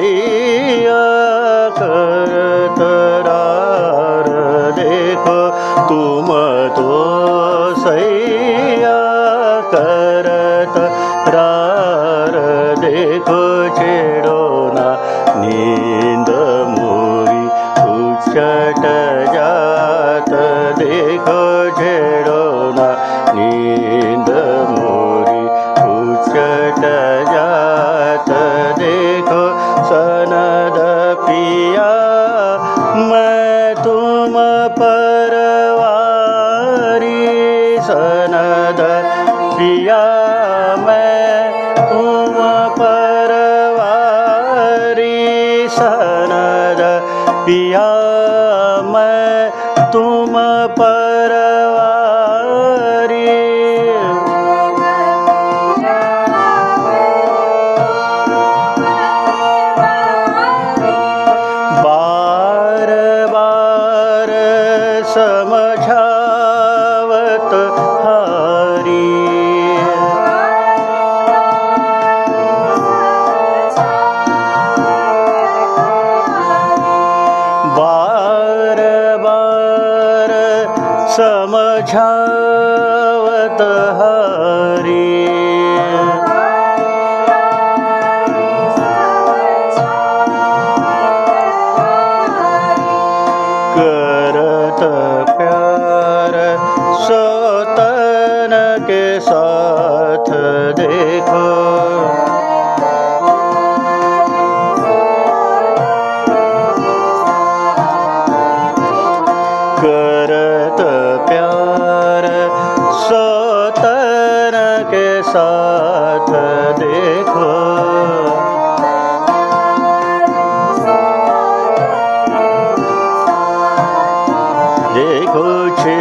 सैया करत रार देखो तुम तो सैया करत रार देखो छेड़ो ना नींद मोरी उचट जात देखो छेड़ो ना नींद मोरी उचट जात देखो सनद पिया मैं तुम परवारी सनद पिया मैं तुम परवारी सनद पिया मैं तुम परवारी बार बार समझावत हारी बार बार समझावत हारी करत प्यार सौतन के साथ देखो करत प्यार सौतन के साथ देखो देखो छे